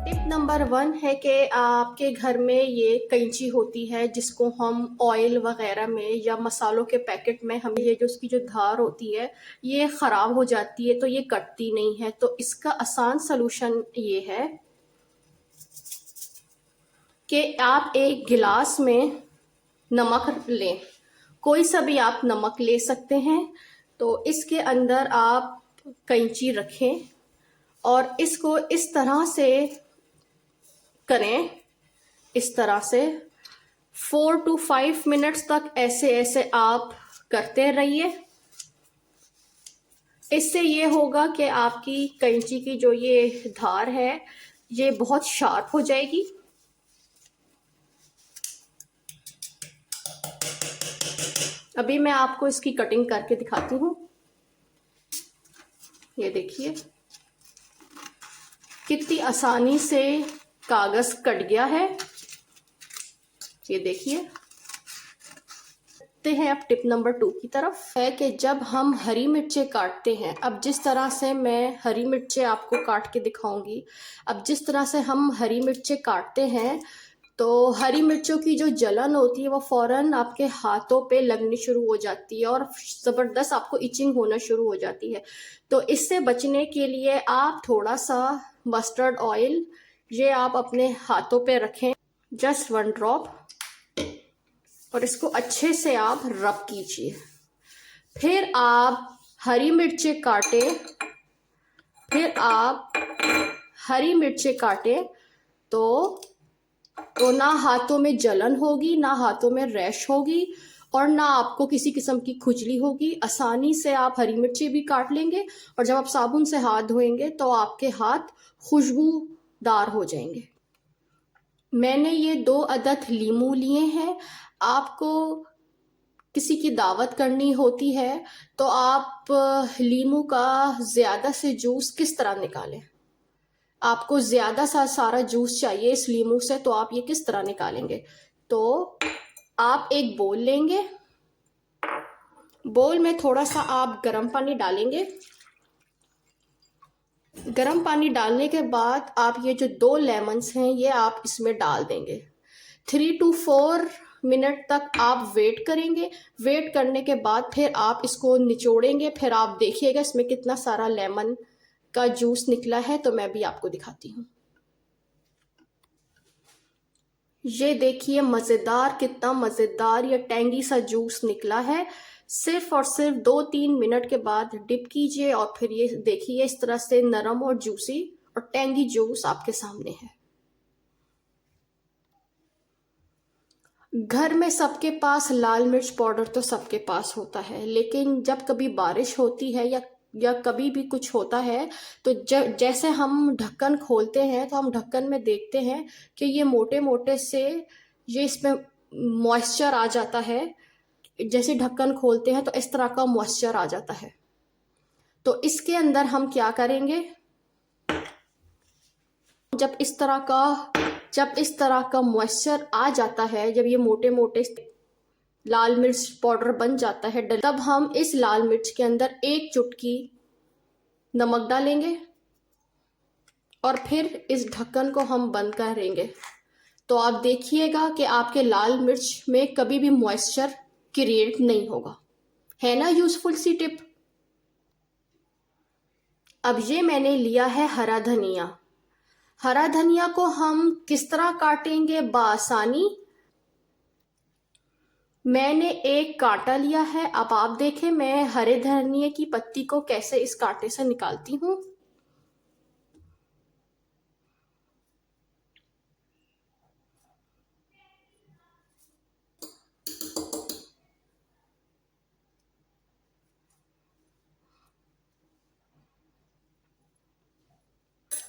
Tip number 1 है कि आपके घर में ये कैंची होती है जिसको हम ऑयल वगैरह में या मसालों के पैकेट में हमें ये जो उसकी जो धार होती है ये ख़राब हो जाती है, तो ये कटती नहीं है। तो इसका आसान सलूशन ये है कि आप एक गिलास में नमक लें, कोई सा भी आप नमक ले सकते हैं। तो इसके अंदर आप कैंची रखें और इसको इस तरह से करें, इस तरह से 4 to 5 मिनट्स तक ऐसे ऐसे आप करते रहिए। इससे ये होगा कि आपकी कैंची की जो ये धार है ये बहुत शार्प हो जाएगी। अभी मैं आपको इसकी कटिंग करके दिखाती हूँ। ये देखिए कितनी आसानी से कागज कट गया है। ये देखिए हैं अब टिप नंबर 2 की तरफ है कि जब हम हरी मिर्चें काटते हैं, अब जिस तरह से मैं हरी मिर्चें आपको काट के दिखाऊंगी, अब जिस तरह से हम हरी मिर्चें काटते हैं तो हरी मिर्चों की जो जलन होती है वो फौरन आपके हाथों पे लगनी शुरू हो जाती है और ज़बरदस्त आपको इचिंग होना शुरू हो जाती है। तो इससे बचने के लिए आप थोड़ा सा मस्टर्ड ऑयल ये आप अपने हाथों पे रखें, जस्ट 1 ड्रॉप, और इसको अच्छे से आप रब कीजिए। फिर आप हरी मिर्चें काटें, तो ना हाथों में जलन होगी, ना हाथों में रैश होगी और ना आपको किसी किस्म की खुजली होगी। आसानी से आप हरी मिर्ची भी काट लेंगे और जब आप साबुन से हाथ धोएंगे तो आपके हाथ खुशबूदार हो जाएंगे। मैंने ये 2 अदद लीमू लिए हैं। आपको किसी की दावत करनी होती है तो आप लीमू का ज़्यादा से जूस किस तरह निकालें, आपको ज़्यादा सारा जूस चाहिए इस लीमू से, तो आप ये किस तरह निकालेंगे। तो आप एक बोल लेंगे, बोल में थोड़ा सा आप गर्म पानी डालेंगे। गर्म पानी डालने के बाद आप ये जो 2 लेमन्स हैं ये आप इसमें डाल देंगे। 3 to 4 मिनट तक आप वेट करेंगे। वेट करने के बाद फिर आप इसको निचोड़ेंगे, फिर आप देखिएगा इसमें कितना सारा लेमन का जूस निकला है। तो मैं भी आपको दिखाती हूँ। ये देखिए मज़ेदार, कितना मज़ेदार ये टैंगी सा जूस निकला है। सिर्फ और सिर्फ 2-3 मिनट के बाद डिप कीजिए और फिर ये देखिए इस तरह से नरम और जूसी और टैंगी जूस आपके सामने है। घर में सबके पास लाल मिर्च पाउडर तो सबके पास होता है, लेकिन जब कभी बारिश होती है या कभी भी कुछ होता है तो जैसे हम ढक्कन खोलते हैं तो हम ढक्कन में देखते हैं कि ये मोटे मोटे से ये इसमें मॉइस्चर आ जाता है। जैसे ढक्कन खोलते हैं तो इस तरह का मॉइस्चर आ जाता है। तो इसके अंदर हम क्या करेंगे, जब इस तरह का मॉइस्चर आ जाता है, जब ये मोटे मोटे लाल मिर्च पाउडर बन जाता है, तब हम इस लाल मिर्च के अंदर 1 चुटकी नमक डालेंगे और फिर इस ढक्कन को हम बंद करेंगे। तो आप देखिएगा कि आपके लाल मिर्च में कभी भी मॉइस्चर क्रिएट नहीं होगा। है ना यूजफुल सी टिप। अब ये मैंने लिया है हरा धनिया। हरा धनिया को हम किस तरह काटेंगे बआसानी। मैंने एक कांटा लिया है। अब आप देखें मैं हरे धनिए की पत्ती को कैसे इस कांटे से निकालती हूँ।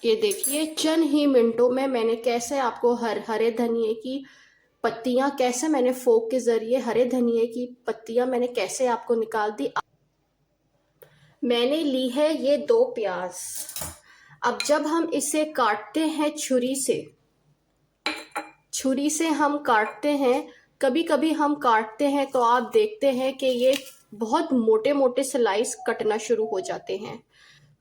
ये देखिए चंद ही मिनटों में मैंने कैसे आपको हरे धनिए की पत्तियां, कैसे मैंने फोक के जरिए हरे धनिए की पत्तियां मैंने कैसे आपको निकाल दी। मैंने ली है ये 2 प्याज। अब जब हम इसे काटते हैं छुरी से हम काटते हैं, कभी कभी हम काटते हैं तो आप देखते हैं कि ये बहुत मोटे मोटे स्लाइस कटना शुरू हो जाते हैं।